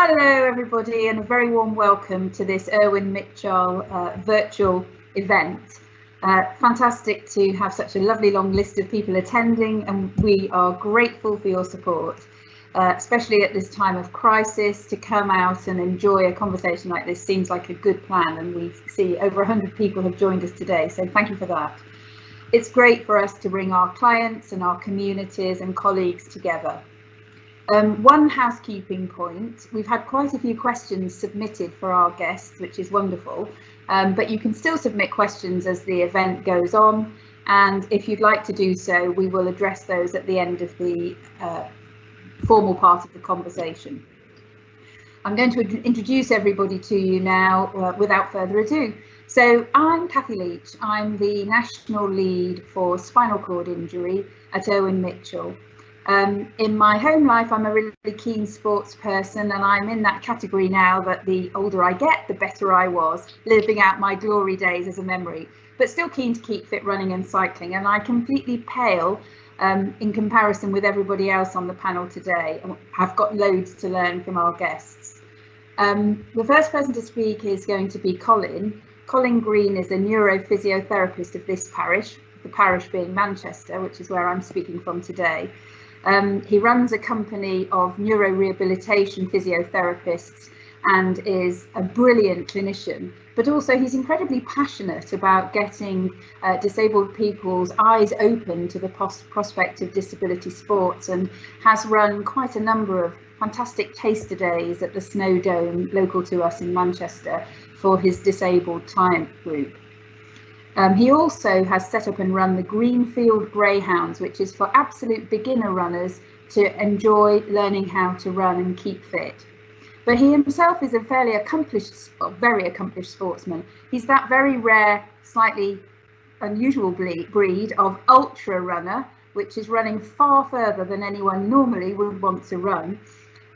Hello everybody, and a very warm welcome to this Irwin Mitchell virtual event. Fantastic to have such a lovely long list of people attending, and we are grateful for your support, especially at this time of crisis. To come out and enjoy a conversation like this seems like a good plan, and we see over 100 people have joined us today, so thank you for that. It's great for us to bring our clients and our communities and colleagues together. One housekeeping point: we've had quite a few questions submitted for our guests, which is wonderful, but you can still submit questions as the event goes on, and if you'd like to do so, we will address those at the end of the formal part of the conversation. I'm going to introduce everybody to you now without further ado. So I'm Kathy Leach. I'm the National Lead for Spinal Cord Injury at Irwin Mitchell. In my home life, I'm a really keen sports person, and I'm in that category now that the older I get, the better I was, living out my glory days as a memory, but still keen to keep fit running and cycling. And I completely pale in comparison with everybody else on the panel today. I've got loads to learn from our guests. The first person to speak is going to be Colin. Colin Green is a neurophysiotherapist of this parish, the parish being Manchester, which is where I'm speaking from today. He runs a company of neurorehabilitation physiotherapists and is a brilliant clinician, but also he's incredibly passionate about getting disabled people's eyes open to the prospect of disability sports, and has run quite a number of fantastic taster days at the Snow Dome, local to us in Manchester, for his disabled client group. He also has set up and run the Greenfield Greyhounds, which is for absolute beginner runners to enjoy learning how to run and keep fit. But he himself is a very accomplished sportsman. He's that very rare, slightly unusual breed of ultra runner, which is running far further than anyone normally would want to run.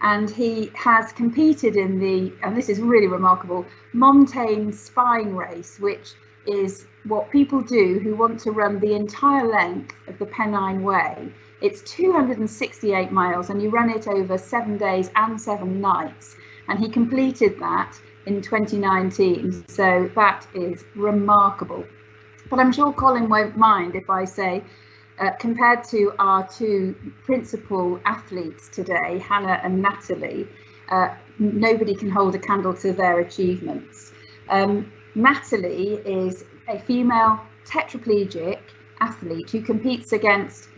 And he has competed in the, and this is really remarkable, Montane Spine Race, which is what people do who want to run the entire length of the Pennine Way. It's 268 miles, and you run it over 7 days and 7 nights. And he completed that in 2019, so that is remarkable. But I'm sure Colin won't mind if I say, compared to our two principal athletes today, Hannah and Natalie, nobody can hold a candle to their achievements. Natalie is a female tetraplegic athlete who competes against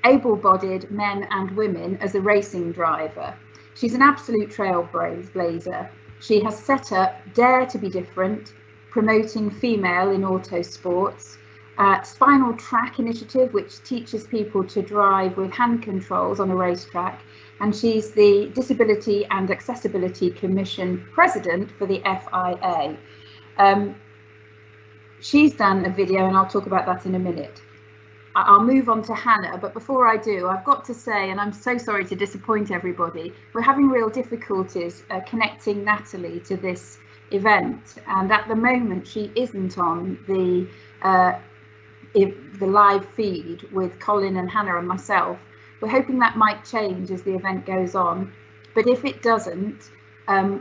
able-bodied men and women as a racing driver. She's an absolute trailblazer. She has set up Dare to Be Different, promoting female in auto sports, Spinal Track initiative, which teaches people to drive with hand controls on a racetrack, and she's the Disability and Accessibility Commission President for the FIA. She's done a video, and I'll talk about that in a minute. I'll move on to Hannah, but before I do, I've got to say, and I'm so sorry to disappoint everybody, we're having real difficulties connecting Natalie to this event, and at the moment she isn't on the live feed with Colin and Hannah and myself. We're hoping that might change as the event goes on, but if it doesn't,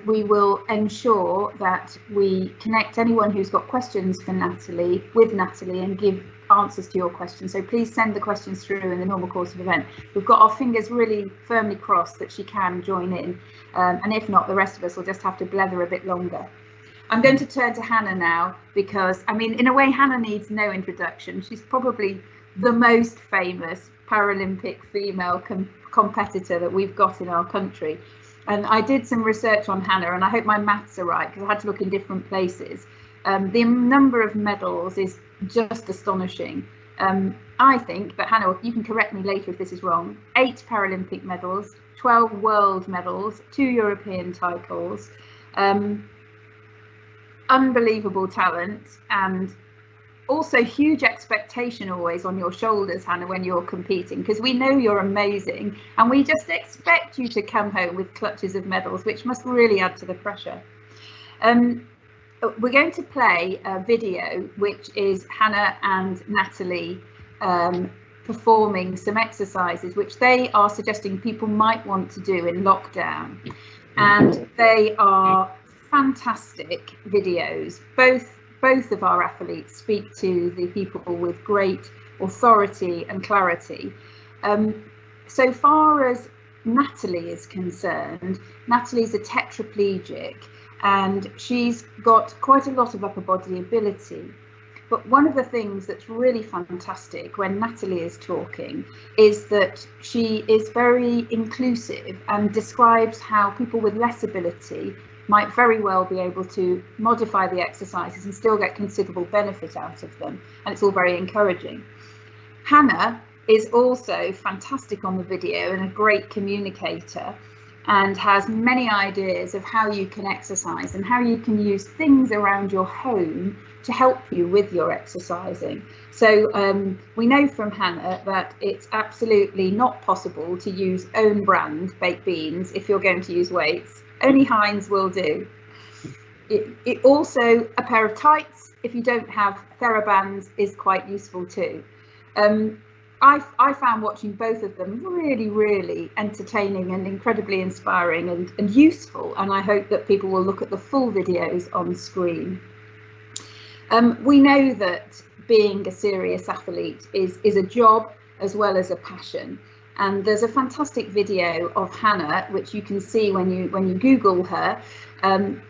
we will ensure that we connect anyone who's got questions for Natalie with Natalie and give answers to your questions. So please send the questions through in the normal course of the event. We've got our fingers really firmly crossed that she can join in, and if not, the rest of us will just have to blether a bit longer. I'm going to turn to Hannah now, because I mean, in a way, Hannah needs no introduction. She's probably the most famous Paralympic female competitor that we've got in our country. And I did some research on Hannah, and I hope my maths are right, because I had to look in different places. The number of medals is just astonishing. I think, but Hannah, you can correct me later if this is wrong, 8 Paralympic medals, 12 world medals, 2 European titles, unbelievable talent, and also huge expectation always on your shoulders, Hannah, when you're competing, because we know you're amazing and we just expect you to come home with clutches of medals, which must really add to the pressure. We're going to play a video which is Hannah and Natalie performing some exercises which they are suggesting people might want to do in lockdown. and they are fantastic videos. Both of our athletes speak to the people with great authority and clarity. So far as Natalie is concerned, Natalie's a tetraplegic and she's got quite a lot of upper body ability. But one of the things that's really fantastic when Natalie is talking is that she is very inclusive and describes how people with less ability might very well be able to modify the exercises and still get considerable benefit out of them. And it's all very encouraging. Hannah is also fantastic on the video and a great communicator, and has many ideas of how you can exercise and how you can use things around your home to help you with your exercising. So we know from Hannah that it's absolutely not possible to use own brand baked beans if you're going to use weights. Only Heinz will do. It also, a pair of tights, if you don't have TheraBands, is quite useful too. I found watching both of them really entertaining and incredibly inspiring and useful, and I hope that people will look at the full videos on screen. We know that being a serious athlete is a job as well as a passion, and there's a fantastic video of Hannah, which you can see when you Google her,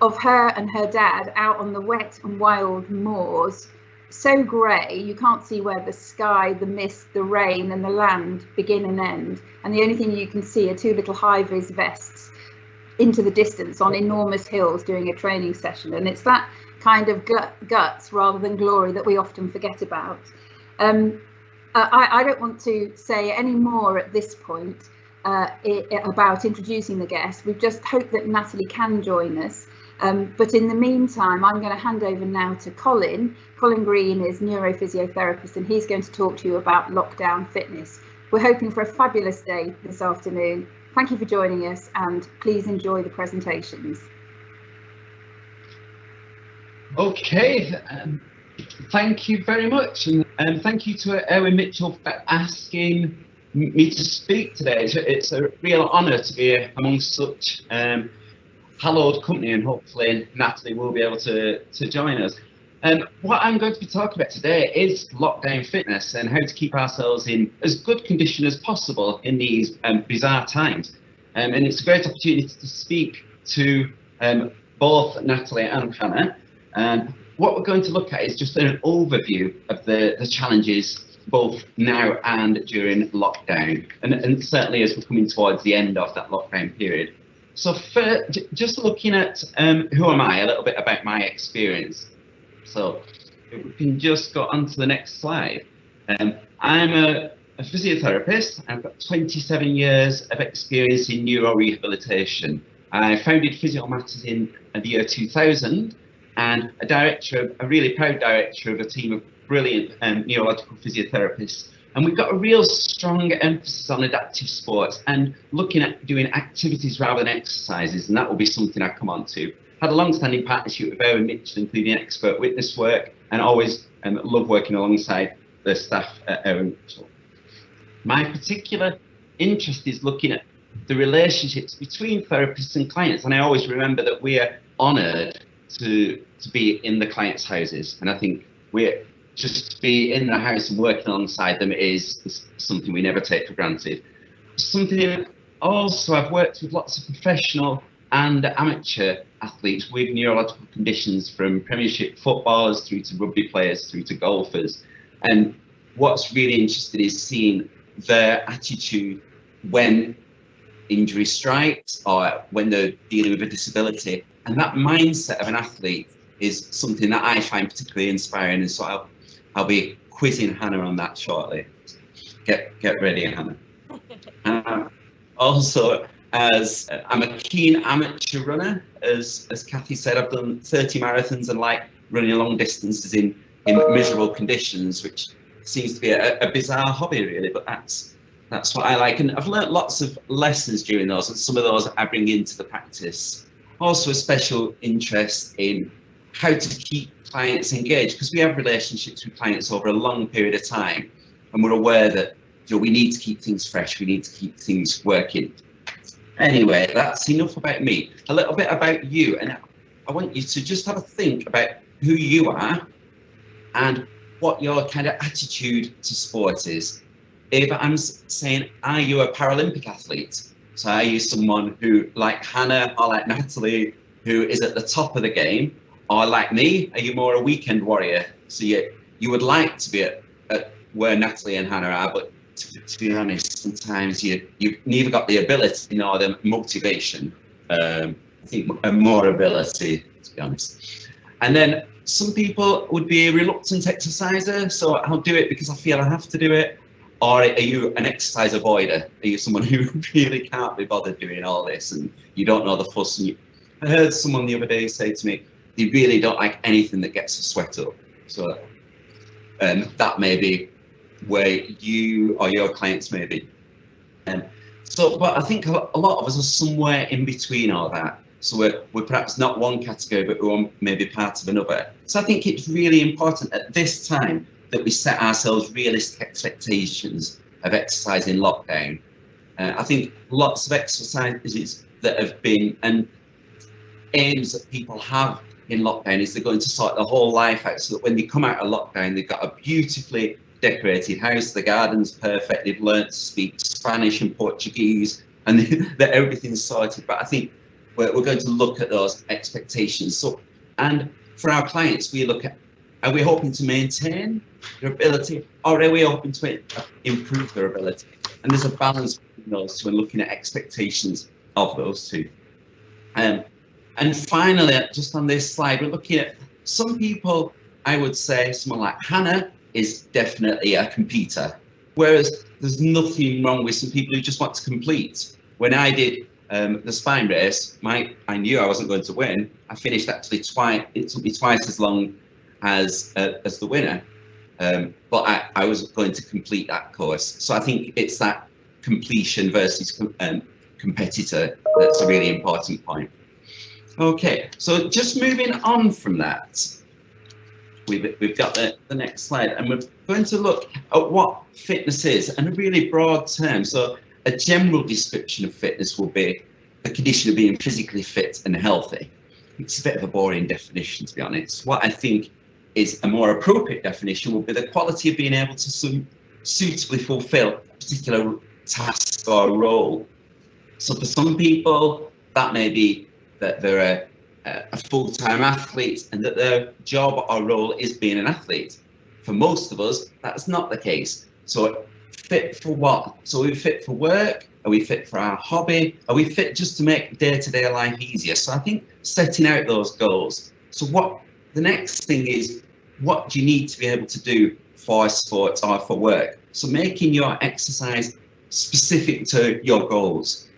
of her and her dad out on the wet and wild moors. So grey, you can't see where the sky, the mist, the rain and the land begin and end, and the only thing you can see are two little high-vis vests into the distance on enormous hills doing a training session. And it's that kind of guts rather than glory that we often forget about. I don't want to say any more at this point about introducing the guest. We just hope that Natalie can join us. But in the meantime, I'm going to hand over now to Colin. Colin Green is neurophysiotherapist, and he's going to talk to you about lockdown fitness. We're hoping for a fabulous day this afternoon. Thank you for joining us, and please enjoy the presentations. Okay, thank you very much, and thank you to Irwin Mitchell for asking me to speak today. It's a real honour to be amongst such hallowed company, and hopefully Natalie will be able to join us. What I'm going to be talking about today is lockdown fitness and how to keep ourselves in as good condition as possible in these bizarre times. And it's a great opportunity to speak to both Natalie and Hannah. And what we're going to look at is just an overview of the challenges both now and during lockdown, and certainly as we're coming towards the end of that lockdown period. So just looking at who am I, a little bit about my experience. So if we can just go on to the next slide. I'm a physiotherapist. I've got 27 years of experience in neurorehabilitation. I founded Physio Matters in the year 2000, and a really proud director of a team of brilliant neurological physiotherapists. And we've got a real strong emphasis on adaptive sports and looking at doing activities rather than exercises, and that will be something I come on to. Had a long-standing partnership with Irwin Mitchell, including expert witness work, and always love working alongside the staff at Irwin Mitchell. My particular interest is looking at the relationships between therapists and clients, and I always remember that we are honoured to be in the clients' houses, and I think just to be in the house and working alongside them is something we never take for granted. Something also, I've worked with lots of professional and amateur athletes with neurological conditions, from Premiership footballers through to rugby players through to golfers. And what's really interesting is seeing their attitude when injury strikes or when they're dealing with a disability. And that mindset of an athlete is something that I find particularly inspiring. And so I'll be quizzing Hannah on that shortly. Get ready, Hannah. Also, as I'm a keen amateur runner, as Kathy said, I've done 30 marathons and like running long distances in miserable conditions, which seems to be a bizarre hobby really, but that's what I like. And I've learnt lots of lessons during those, and some of those I bring into the practice. Also a special interest in how to keep clients engaged, because we have relationships with clients over a long period of time, and we're aware that we need to keep things fresh, we need to keep things working. Anyway, that's enough about me. A little bit about you, and I want you to just have a think about who you are and what your kind of attitude to sport is. If I'm saying, are you a Paralympic athlete? So are you someone who, like Hannah or like Natalie, who is at the top of the game? Or like me, are you more a weekend warrior? So you would like to be at where Natalie and Hannah are, but to be honest, sometimes you've neither got the ability nor the motivation. I think more ability, to be honest. And then some people would be a reluctant exerciser, so I'll do it because I feel I have to do it. Or are you an exercise avoider? Are you someone who really can't be bothered doing all this and you don't know the fuss? And I heard someone the other day say to me, they really don't like anything that gets a sweat up. So that may be where you or your clients may be. But I think a lot of us are somewhere in between all that. So we're perhaps not one category, but we're maybe part of another. So I think it's really important at this time that we set ourselves realistic expectations of exercise in lockdown. I think lots of exercises that have been and aims that people have in lockdown is they're going to sort their whole life out so that when they come out of lockdown, they've got a beautifully decorated house, the garden's perfect, they've learnt to speak Spanish and Portuguese, and that everything's sorted. But I think we're going to look at those expectations. So, and for our clients, we look at, are we hoping to maintain their ability, or are we hoping to improve their ability? And there's a balance between those two and looking at expectations of those two. And finally, just on this slide, we're looking at some people. I would say someone like Hannah is definitely a completer, whereas there's nothing wrong with some people who just want to complete. When I did the spine race, I knew I wasn't going to win. I finished actually twice. It took me twice as long as the winner, but I was going to complete that course. So I think it's that completion versus competitor that's a really important point. Okay, so just moving on from that, we've got the next slide, and we're going to look at what fitness is in a really broad term. So a general description of fitness will be the condition of being physically fit and healthy. It's a bit of a boring definition, to be honest. What I think is a more appropriate definition will be the quality of being able to suitably fulfill a particular task or role. So for some people, that may be that they're a full-time athlete and that their job or role is being an athlete. For most of us, that's not the case. So fit for what? So are we fit for work? Are we fit for our hobby? Are we fit just to make day-to-day life easier? So I think setting out those goals. So what the next thing is, what do you need to be able to do for sport or for work? So making your exercise specific to your goals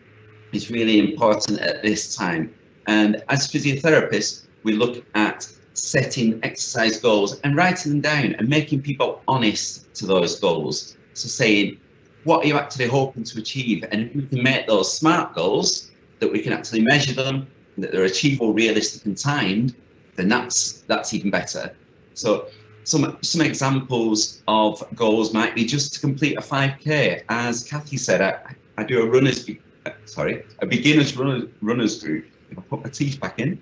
is really important at this time. And as physiotherapists, we look at setting exercise goals and writing them down and making people honest to those goals. So saying, what are you actually hoping to achieve? And if we can make those SMART goals, that we can actually measure them, and that they're achievable, realistic and timed, then that's even better. So some examples of goals might be just to complete a 5K. As Kathy said, I do a beginner's runners group. If I put my teeth back in,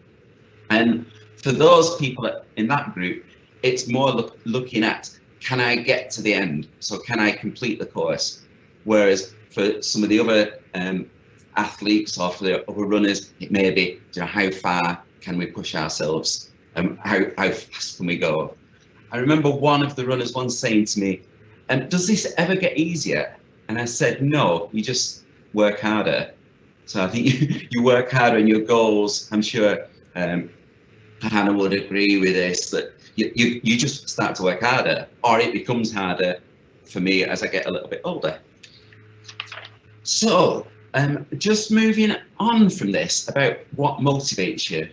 and for those people in that group, it's more looking at, can I get to the end? So can I complete the course? Whereas for some of the other athletes or for the other runners, it may be, how far can we push ourselves? How fast can we go? I remember one of the runners once saying to me, does this ever get easier? And I said, no, you just work harder. So I think you work harder in your goals. I'm sure Hannah would agree with this, that you just start to work harder, or it becomes harder for me as I get a little bit older. So just moving on from this about what motivates you.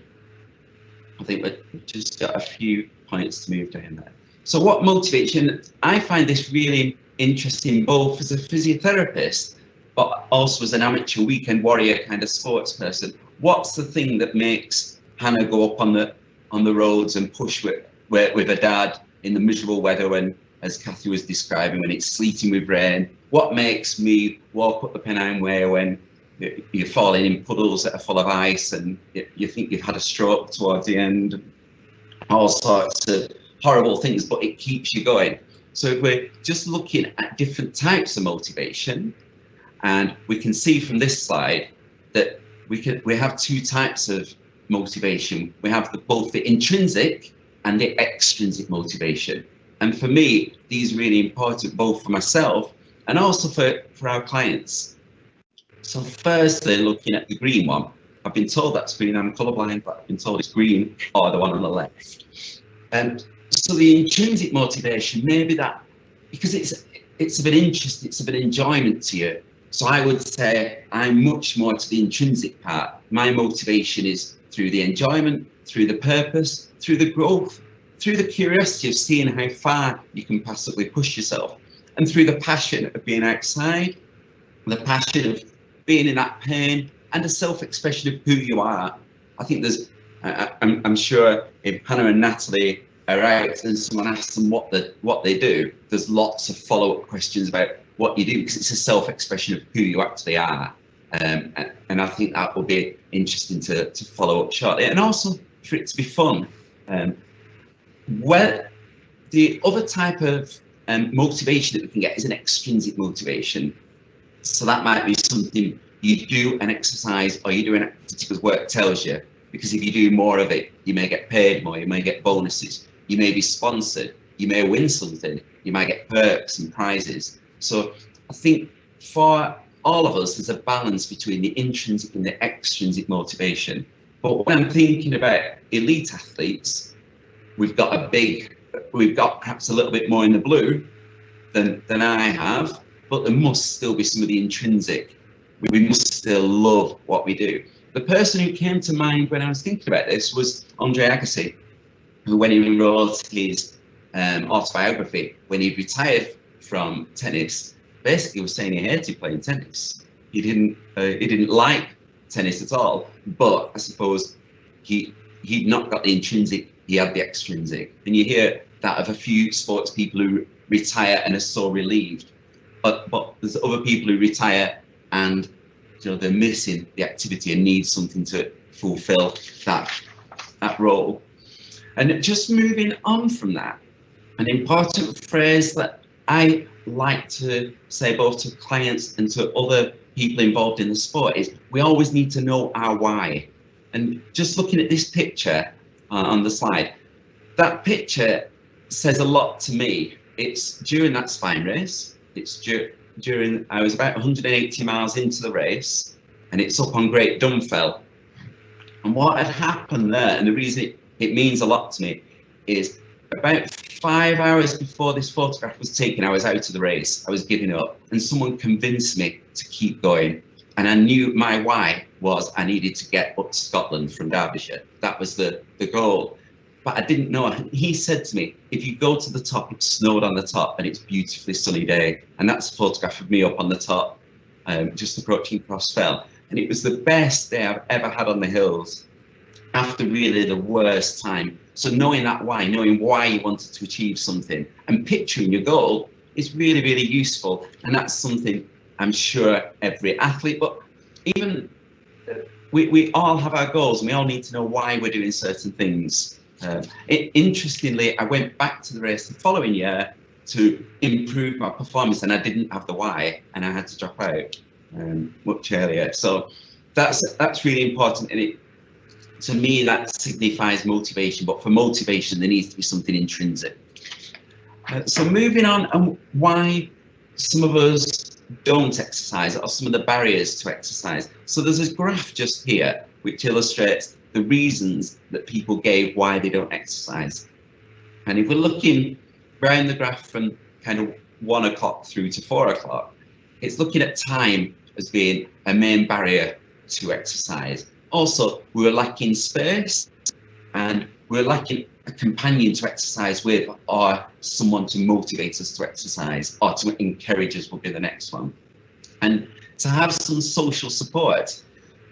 I think we've just got a few points to move down there. So what motivates you? And I find this really interesting both as a physiotherapist, but also as an amateur weekend warrior kind of sports person. What's the thing that makes Hannah go up on the roads and push with her dad in the miserable weather when, as Kathy was describing, when it's sleeting with rain? What makes me walk up the Pennine Way when you're falling in puddles that are full of ice, and you think you've had a stroke towards the end, all sorts of horrible things, but it keeps you going. So if we're just looking at different types of motivation, and we can see from this slide that we have two types of motivation. We have both the intrinsic and the extrinsic motivation. And for me, these are really important, both for myself and also for our clients. So firstly, looking at the green one, I've been told that's green. I'm colourblind, but I've been told it's green, or the one on the left. And so the intrinsic motivation, maybe that, because it's of an interest, it's of an enjoyment to you. So I would say I'm much more to the intrinsic part. My motivation is through the enjoyment, through the purpose, through the growth, through the curiosity of seeing how far you can possibly push yourself, and through the passion of being outside, the passion of being in that pain, and a self-expression of who you are. I think there's, I'm sure if Hannah and Natalie are out and someone asks them what they do, there's lots of follow-up questions about what you do, because it's a self-expression of who you actually are. And I think that will be interesting to follow up shortly, and also for it to be fun. Well, the other type of motivation that we can get is an extrinsic motivation. So that might be something you do an exercise, or you do an activity because work tells you, because if you do more of it, you may get paid more, you may get bonuses, you may be sponsored, you may win something, you might get perks and prizes. So I think for all of us, there's a balance between the intrinsic and the extrinsic motivation. But when I'm thinking about elite athletes, we've got perhaps a little bit more in the blue than I have, but there must still be some of the intrinsic. We must still love what we do. The person who came to mind when I was thinking about this was Andre Agassi, who, when he wrote his autobiography, when he retired from tennis, basically was saying he hated playing tennis. He didn't like tennis at all, but I suppose he'd not got the intrinsic, he had the extrinsic. And you hear that of a few sports people who retire and are so relieved. But there's other people who retire and they're missing the activity and need something to fulfill that role. And just moving on from that, an important phrase that I like to say both to clients and to other people involved in the sport is we always need to know our why. And just looking at this picture on the slide, that picture says a lot to me. It's during that spine race. It's during, I was about 180 miles into the race, and it's up on Great Dunfell. And what had happened there, and the reason it means a lot to me, is about 5 hours before this photograph was taken, I was out of the race. I was giving up, and someone convinced me to keep going. And I knew my why was I needed to get up to Scotland from Derbyshire. That was the goal. But I didn't know. He said to me, if you go to the top, it snowed on the top and it's a beautifully sunny day. And that's a photograph of me up on the top, just approaching Cross Fell. And it was the best day I've ever had on the hills after really the worst time. So knowing that why, knowing why you wanted to achieve something and picturing your goal is really, really useful. And that's something I'm sure every athlete, but even we all have our goals and we all need to know why we're doing certain things. Interestingly, I went back to the race the following year to improve my performance, and I didn't have the why, and I had to drop out much earlier. So that's really important, and to me that signifies motivation. But for motivation, there needs to be something intrinsic. So moving on, and why some of us don't exercise, or some of the barriers to exercise. So there's a graph just here which illustrates the reasons that people gave why they don't exercise. And if we're looking around the graph from kind of 1 o'clock through to 4 o'clock, it's looking at time as being a main barrier to exercise. Also, we were lacking space, and we're lacking a companion to exercise with, or someone to motivate us to exercise, or to encourage us will be the next one. And to have some social support.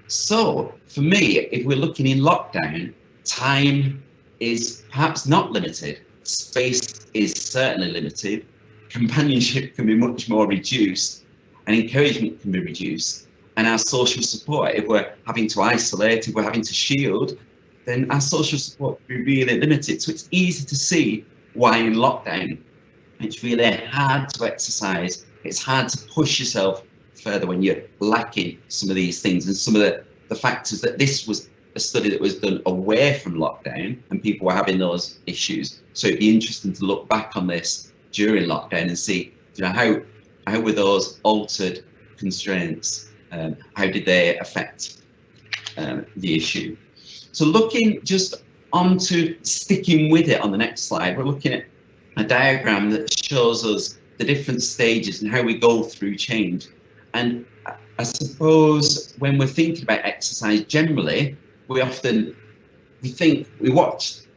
So for me, if we're looking in lockdown, time is perhaps not limited. Space is certainly limited. Companionship can be much more reduced, and encouragement can be reduced. And our social support, if we're having to isolate, if we're having to shield, then our social support will be really limited. So it's easy to see why in lockdown it's really hard to exercise. It's hard to push yourself further when you're lacking some of these things. And some of the factors that this was a study that was done away from lockdown and people were having those issues. So it'd be interesting to look back on this during lockdown and see, how were those altered constraints? How did they affect the issue? So looking just onto sticking with it on the next slide, we're looking at a diagram that shows us the different stages and how we go through change. And I suppose when we're thinking about exercise generally, we watch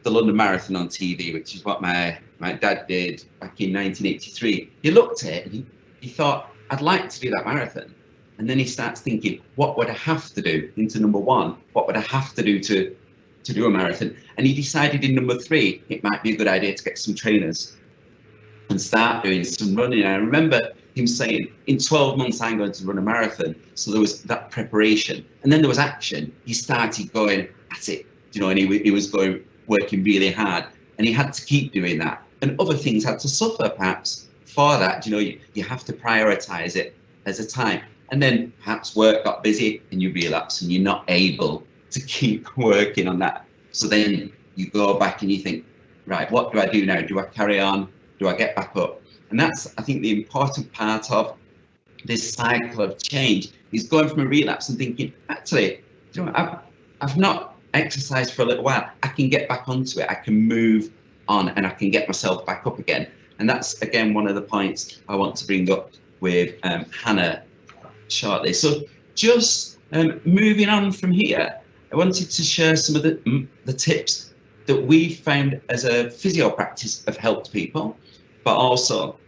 the London Marathon on TV, which is what my dad did back in 1983. He looked at it and he thought, I'd like to do that marathon. And then he starts thinking, what would I have to do into number one? What would I have to do to do a marathon? And he decided in number three, it might be a good idea to get some trainers and start doing some running. And I remember him saying, in 12 months, I'm going to run a marathon. So there was that preparation. And then there was action. He started going at it, and he was working really hard. And he had to keep doing that. And other things had to suffer, perhaps, for that. You have to prioritize it as a time. And then perhaps work got busy and you relapse and you're not able to keep working on that. So then you go back and you think, right, what do I do now? Do I carry on? Do I get back up? And that's, I think, the important part of this cycle of change is going from a relapse and thinking, actually, I've not exercised for a little while. I can get back onto it. I can move on and I can get myself back up again. And that's, again, one of the points I want to bring up with Hannah shortly. So just moving on from here, I wanted to share some of the tips that we found as a physio practice have helped people, but also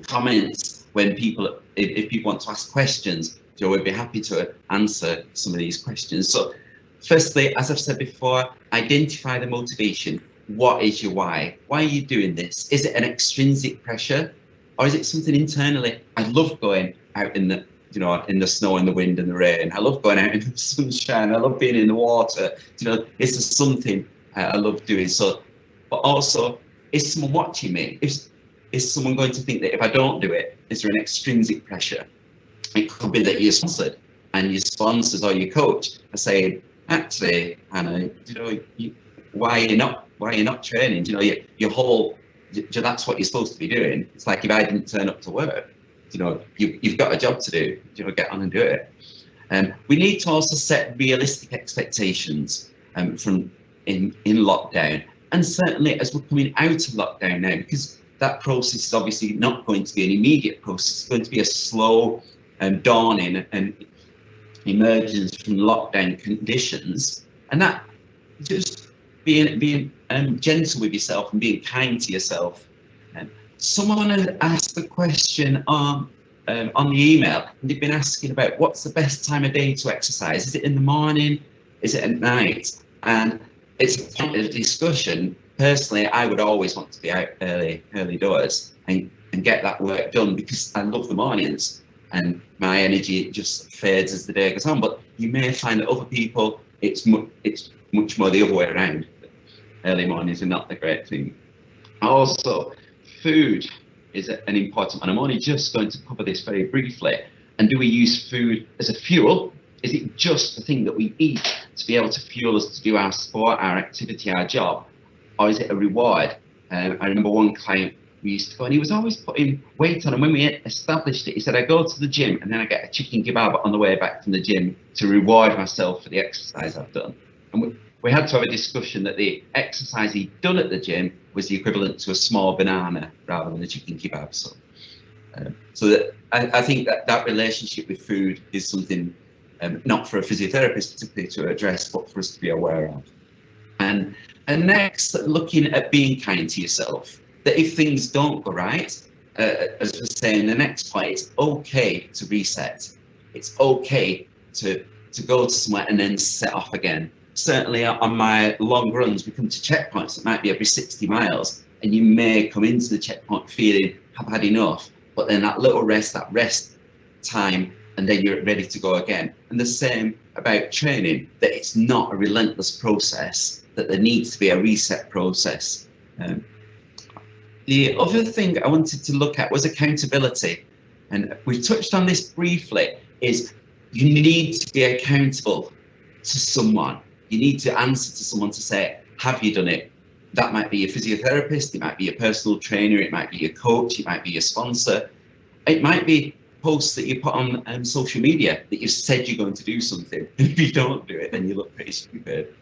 comments when if people want to ask questions, we'd be happy to answer some of these questions. So firstly, as I've said before, identify the motivation. What is your why? Why are you doing this? Is it an extrinsic pressure, or is it something internally? I love going out in the snow and the wind and the rain. I love going out in the sunshine. I love being in the water. It's just something I love doing. So, but also, is someone watching me? Is someone going to think that if I don't do it, is there an extrinsic pressure? It could be that you're sponsored and your sponsors or your coach are saying, actually, Hannah, why are you not training? Your whole, that's what you're supposed to be doing. It's like if I didn't turn up to work, you've got a job to do, get on and do it. We need to also set realistic expectations from in lockdown, and certainly as we're coming out of lockdown now, because that process is obviously not going to be an immediate process. It's going to be a slow dawning and emergence from lockdown conditions, and that just being gentle with yourself and being kind to yourself. Someone has asked the question on the email, and they've been asking about what's the best time of day to exercise. Is it in the morning? Is it at night? And it's a point of discussion. Personally, I would always want to be out early doors and get that work done, because I love the mornings and my energy just fades as the day goes on. But you may find that other people, it's much more the other way around. Early mornings are not the great thing. Also, food is an important one. I'm only just going to cover this very briefly. And do we use food as a fuel? Is it just the thing that we eat to be able to fuel us to do our sport, our activity, our job? Or is it a reward? I remember one client we used to go, and he was always putting weight on. And when we established it, he said, I go to the gym and then I get a chicken kebab on the way back from the gym to reward myself for the exercise I've done. And we had to have a discussion that the exercise he'd done at the gym was the equivalent to a small banana rather than a chicken kebab. So that I think that relationship with food is something not for a physiotherapist particularly to address, but for us to be aware of. And next, looking at being kind to yourself, that if things don't go right, as we're saying, the next point, it's okay to reset. It's okay to go to somewhere and then set off again. Certainly on my long runs, we come to checkpoints that might be every 60 miles, and you may come into the checkpoint feeling, I've had enough, but then that little rest, that rest time and then you're ready to go again. And the same about training, that it's not a relentless process, that there needs to be a reset process. The other thing I wanted to look at was accountability, and we touched on this briefly, is you need to be accountable to someone. You need to answer to someone to say, have you done it? That might be a physiotherapist, it might be a personal trainer, it might be a coach, it might be a sponsor. It might be posts that you put on social media that you've said you're going to do something, and if you don't do it, then you look pretty stupid.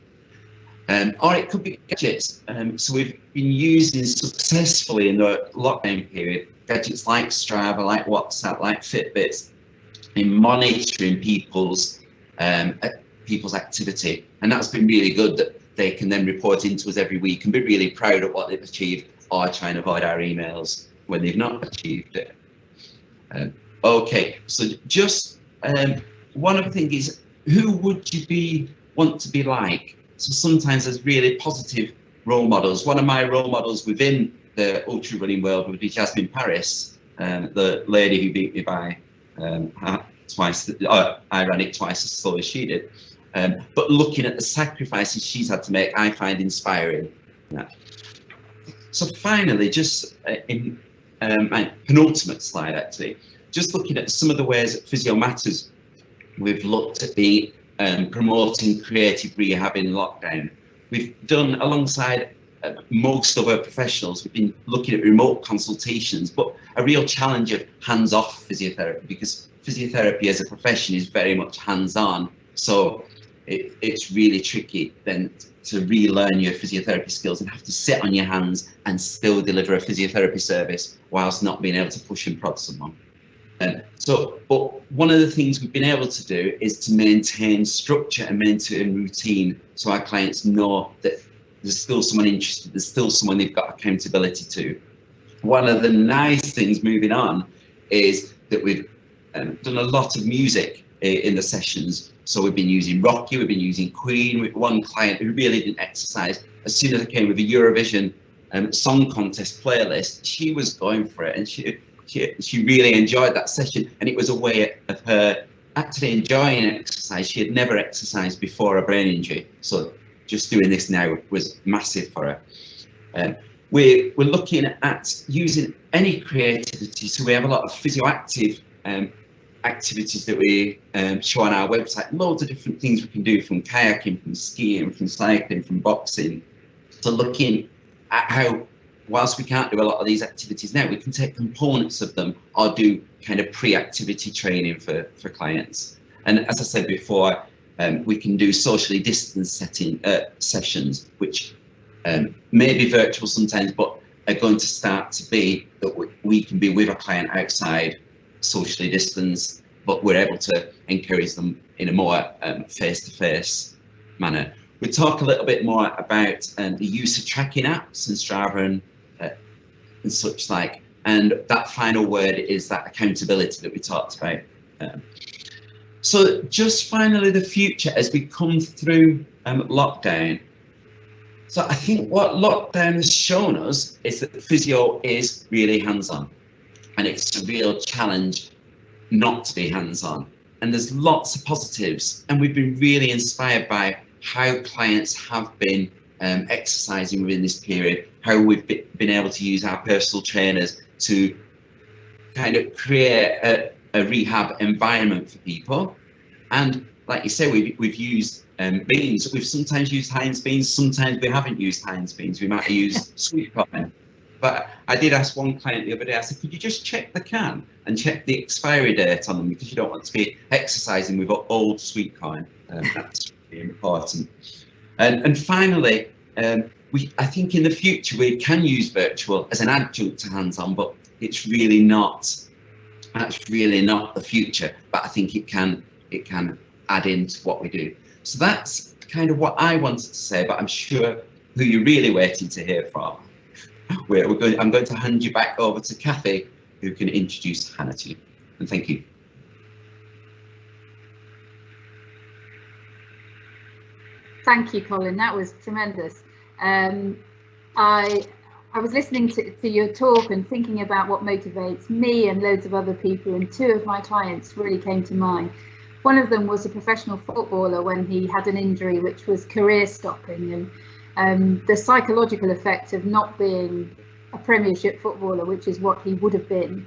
Or it could be gadgets. So we've been using successfully in the lockdown period gadgets like Strava, like WhatsApp, like Fitbits, in monitoring people's activity, and that's been really good. That they can then report into us every week and be really proud of what they've achieved, or try and avoid our emails when they've not achieved it. Okay, so just one other thing is, who would you want to be like? So sometimes there's really positive role models. One of my role models within the ultra running world would be Jasmine Paris, the lady who beat me by twice. I ran it twice as slow as she did. But looking at the sacrifices she's had to make, I find inspiring. Yeah. So finally, just in my penultimate slide, actually, just looking at some of the ways that Physio Matters, we've looked at the promoting creative rehab in lockdown. We've done, alongside most other professionals, we've been looking at remote consultations, but a real challenge of hands-off physiotherapy, because physiotherapy as a profession is very much hands-on. So it's really tricky then to relearn your physiotherapy skills and have to sit on your hands and still deliver a physiotherapy service whilst not being able to push and prod someone. But one of the things we've been able to do is to maintain structure and maintain routine, so our clients know that there's still someone interested, there's still someone they've got accountability to. One of the nice things moving on is that we've done a lot of music in the sessions. So we've been using Rocky, we've been using Queen. With one client who really didn't exercise, as soon as I came with a Eurovision song contest playlist, she was going for it, and she really enjoyed that session, and it was a way of her actually enjoying exercise. She had never exercised before a brain injury, so just doing this now was massive for her. We're looking at using any creativity, so we have a lot of physioactive activities that we show on our website. Loads of different things we can do, from kayaking, from skiing, from cycling, from boxing. So looking at how, whilst we can't do a lot of these activities now, we can take components of them or do kind of pre-activity training for clients. And as I said before, we can do socially distanced sessions, which may be virtual sometimes, but are going to start to be that we can be with a client outside, socially distanced, but we're able to encourage them in a more face-to-face manner. We'll talk a little bit more about the use of tracking apps and Strava and such like, and that final word is that accountability that we talked about. So just finally, the future as we come through lockdown. So I think what lockdown has shown us is that physio is really hands-on, and it's a real challenge not to be hands-on. And there's lots of positives, and we've been really inspired by how clients have been exercising within this period, how we've been able to use our personal trainers to kind of create a rehab environment for people. And like you say, we've used beans. We've sometimes used Heinz beans, sometimes we haven't used Heinz beans. We might have used sweet corn. But I did ask one client the other day, I said, could you just check the can and check the expiry date on them, because you don't want to be exercising with old sweet corn. That's really important. And finally, I think in the future we can use virtual as an adjunct to hands-on, but it's really not. That's really not the future. But I think it can add into what we do. So that's kind of what I wanted to say. But I'm sure who you're really waiting to hear from. I'm going to hand you back over to Kathy, who can introduce Hannah to you. And thank you. Thank you, Colin. That was tremendous. I was listening to your talk and thinking about what motivates me and loads of other people, and two of my clients really came to mind. One of them was a professional footballer when he had an injury which was career stopping, and the psychological effect of not being a Premiership footballer, which is what he would have been,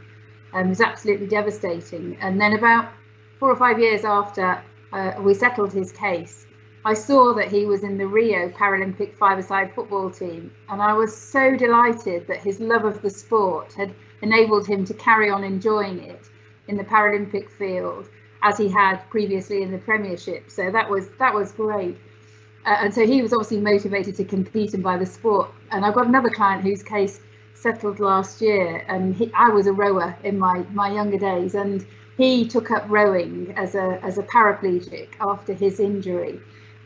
was absolutely devastating. And then about 4 or 5 years after we settled his case, I saw that he was in the Rio Paralympic five-a-side football team, and I was so delighted that his love of the sport had enabled him to carry on enjoying it in the Paralympic field as he had previously in the Premiership. So that was great. And so he was obviously motivated to compete and by the sport. And I've got another client whose case settled last year, and I was a rower in my younger days, and he took up rowing as a paraplegic after his injury.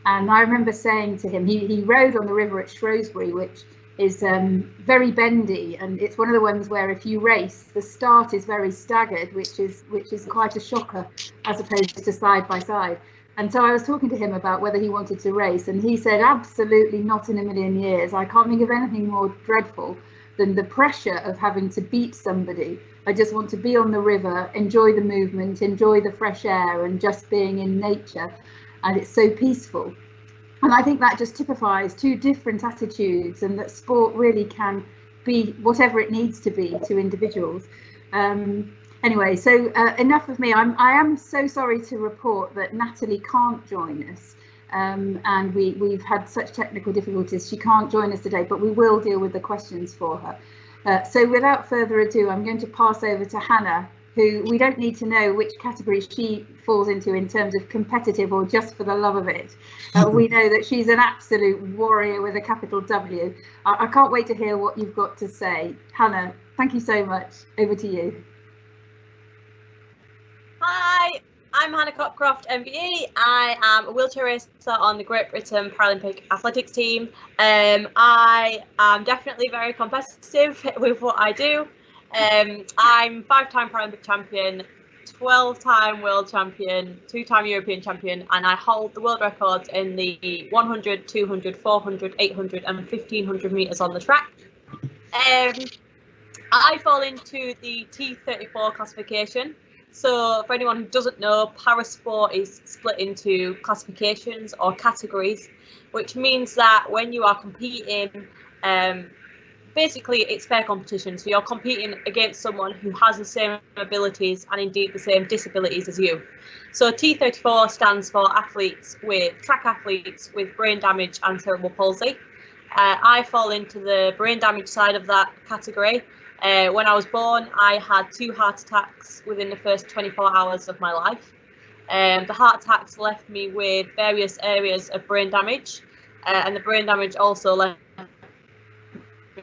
And I remember saying to him, he rowed on the river at Shrewsbury, which is very bendy, and it's one of the ones where if you race, the start is very staggered, which is quite a shocker as opposed to side by side. And so I was talking to him about whether he wanted to race, and he said, absolutely not in a million years. I can't think of anything more dreadful than the pressure of having to beat somebody. I just want to be on the river, enjoy the movement, enjoy the fresh air, and just being in nature. And it's so peaceful. And I think that just typifies two different attitudes, and that sport really can be whatever it needs to be to individuals. Anyway, so enough of me. I am so sorry to report that Natalie can't join us, and we've had such technical difficulties. She can't join us today, but we will deal with the questions for her. So without further ado, I'm going to pass over to Hannah, who we don't need to know which category she falls into in terms of competitive or just for the love of it. We know that she's an absolute warrior with a capital W. I can't wait to hear what you've got to say. Hannah, thank you so much. Over to you. Hi, I'm Hannah Cockroft, MBE. I am a wheelchair racer on the Great Britain Paralympic Athletics team. I am definitely very competitive with what I do. I'm 5-time Paralympic champion, 12-time world champion, 2-time European champion, and I hold the world records in the 100, 200, 400, 800 and 1500 metres on the track. I fall into the T34 classification. So for anyone who doesn't know, parasport is split into classifications or categories, which means that when you are competing, basically it's fair competition. So you're competing against someone who has the same abilities and indeed the same disabilities as you. So T34 stands for track athletes with brain damage and cerebral palsy. I fall into the brain damage side of that category. When I was born, I had 2 heart attacks within the first 24 hours of my life. The heart attacks left me with various areas of brain damage, and the brain damage also left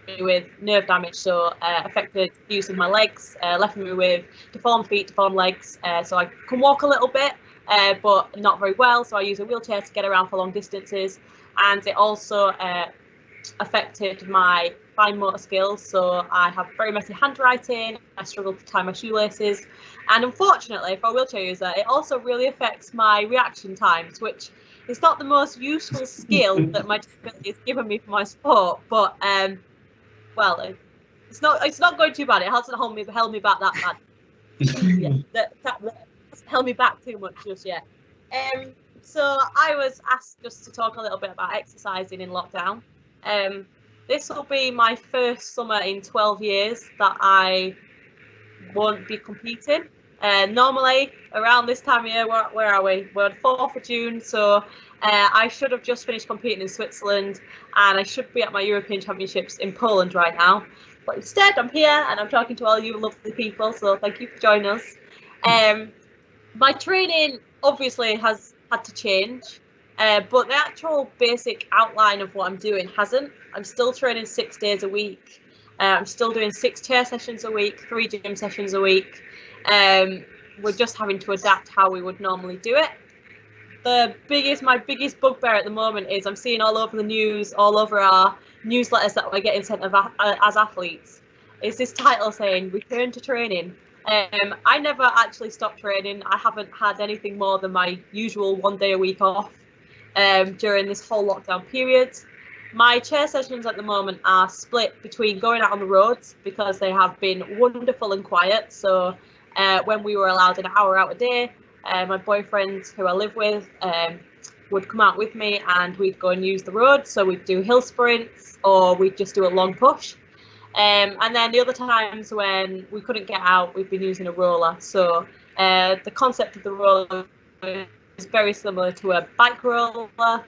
me with nerve damage, so affected the use of my legs, left me with deformed feet, deformed legs, so I can walk a little bit, but not very well, so I use a wheelchair to get around for long distances, and it also affected my fine motor skills, so I have very messy handwriting, I struggle to tie my shoelaces, and unfortunately for a wheelchair user it also really affects my reaction times, which is not the most useful skill that my disability has given me for my sport, but well, it's not going too bad. It hasn't held me back that bad. Yeah, that hasn't held me back too much just yet. So I was asked just to talk a little bit about exercising in lockdown. This will be my first summer in 12 years that I won't be competing. Normally around this time of year, where are we? We're on 4th of June, so I should have just finished competing in Switzerland, and I should be at my European Championships in Poland right now. But instead, I'm here and I'm talking to all you lovely people, so thank you for joining us. My training obviously has had to change. But the actual basic outline of what I'm doing hasn't. I'm still training 6 days a week. I'm still doing 6 chair sessions a week, 3 gym sessions a week. We're just having to adapt how we would normally do it. My biggest bugbear at the moment is I'm seeing all over the news, all over our newsletters that we're getting sent as athletes, is this title saying return to training. I never actually stopped training. I haven't had anything more than my usual 1 day a week off during this whole lockdown period. My chair sessions at the moment are split between going out on the roads, because they have been wonderful and quiet. So when we were allowed an hour out a day, my boyfriend, who I live with, would come out with me, and we'd go and use the road. So we'd do hill sprints, or we'd just do a long push. And then the other times when we couldn't get out, we've been using a roller. So the concept of the roller is very similar to a bike roller.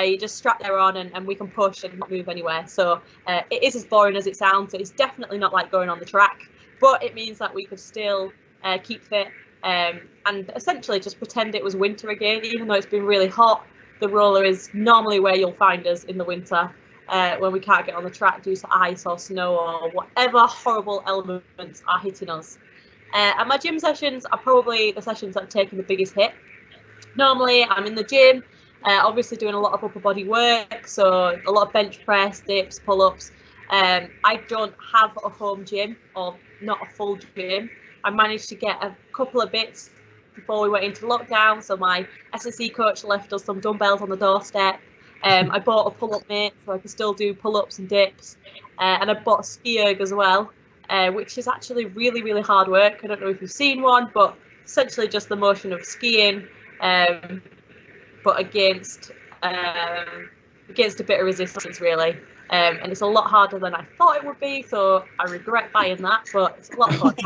You just strap there on, and we can push and not move anywhere. So it is as boring as it sounds. It's definitely not like going on the track, but it means that we could still keep fit, and essentially just pretend it was winter again. Even though it's been really hot, the roller is normally where you'll find us in the winter, when we can't get on the track due to ice or snow or whatever horrible elements are hitting us. And my gym sessions are probably the sessions that have taken the biggest hit. Normally I'm in the gym, obviously doing a lot of upper body work, so a lot of bench press, dips, pull-ups. I don't have a home gym, or not a full gym. I managed to get a couple of bits before we went into lockdown. So my S&C coach left us some dumbbells on the doorstep. I bought a pull-up mate so I could still do pull-ups and dips, and I bought a ski erg as well, which is actually really, really hard work. I don't know if you've seen one, but essentially just the motion of skiing, but against a bit of resistance, really. And it's a lot harder than I thought it would be, so I regret buying that, but it's a lot of fun.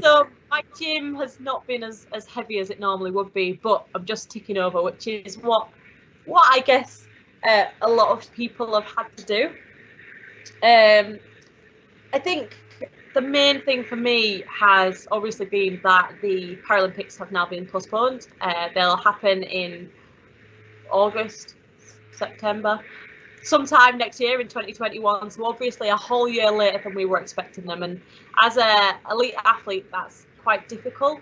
So my gym has not been as heavy as it normally would be, but I'm just ticking over, which is what I guess a lot of people have had to do. I think the main thing for me has obviously been that the Paralympics have now been postponed. They'll happen in August, September, sometime next year in 2021. So obviously a whole year later than we were expecting them. And as an elite athlete, that's quite difficult.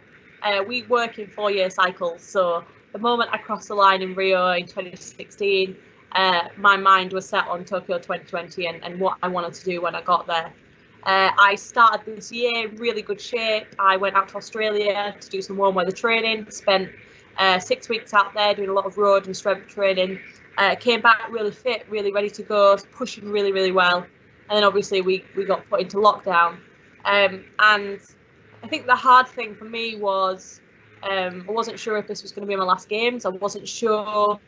We work in 4-year cycles. So the moment I crossed the line in Rio in 2016, my mind was set on Tokyo 2020 and what I wanted to do when I got there. I started this year in really good shape. I went out to Australia to do some warm weather training, spent 6 weeks out there doing a lot of road and strength training. Came back really fit, really ready to go, pushing really, really well. And then obviously we got put into lockdown. And I think the hard thing for me was I wasn't sure if this was going to be my last games. I wasn't sure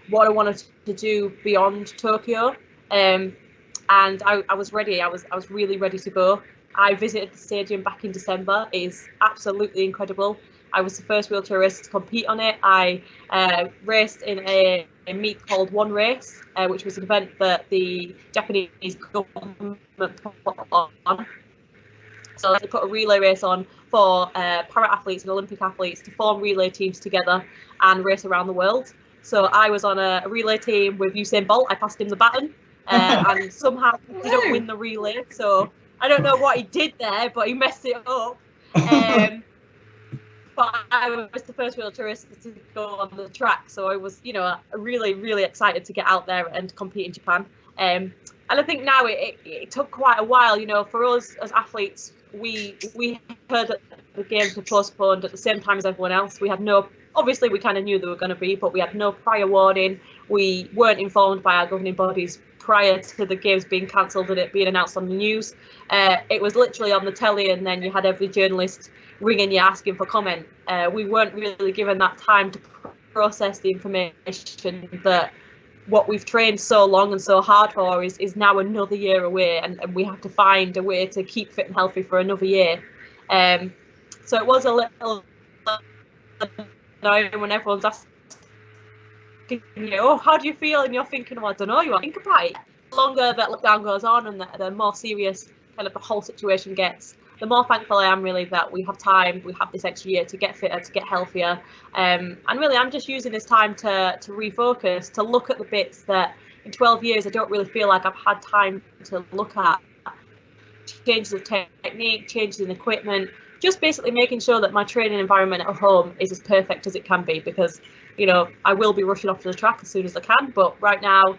what I wanted to do beyond Tokyo. And I was ready. I was really ready to go. I visited the stadium back in December. It is absolutely incredible. I was the first wheelchair racer to compete on it. I raced in a meet called One Race, which was an event that the Japanese government put on. So they put a relay race on for para-athletes and Olympic athletes to form relay teams together and race around the world. So I was on a relay team with Usain Bolt. I passed him the baton. And somehow he didn't win the relay, so I don't know what he did there, but he messed it up. But I was the first wheelchair racer to go on the track, so I was, really, really excited to get out there and compete in Japan. And I think now it took quite a while, for us as athletes. We heard that the games were postponed at the same time as everyone else. We had obviously we kind of knew they were going to be, but we had no prior warning. We weren't informed by our governing bodies prior to the games being cancelled and it being announced on the news. It was literally on the telly, and then you had every journalist ringing you asking for comment. We weren't really given that time to process the information that what we've trained so long and so hard for is now another year away, and we have to find a way to keep fit and healthy for another year. So it was a little annoying when everyone's asking, how do you feel? And you're thinking, I don't know, you want to think about it. The longer that lockdown goes on and the more serious kind of the whole situation gets, the more thankful I am really that we have time, we have this extra year to get fitter, to get healthier. And really I'm just using this time to refocus, to look at the bits that in 12 years I don't really feel like I've had time to look at. Changes of technique, changes in equipment, just basically making sure that my training environment at home is as perfect as it can be, because I will be rushing off to the track as soon as I can, but right now,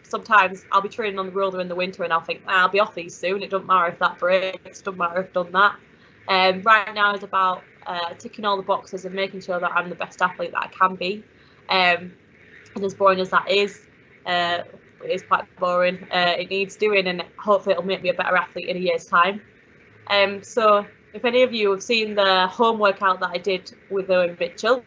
sometimes I'll be training on the roller in the winter and I'll think, I'll be off these soon. It doesn't matter if that breaks, it doesn't matter if I've done that. Right now is about ticking all the boxes and making sure that I'm the best athlete that I can be. and as boring as that is, it is quite boring. It needs doing, and hopefully it'll make me a better athlete in a year's time. So if any of you have seen the home workout that I did with Irwin Mitchell,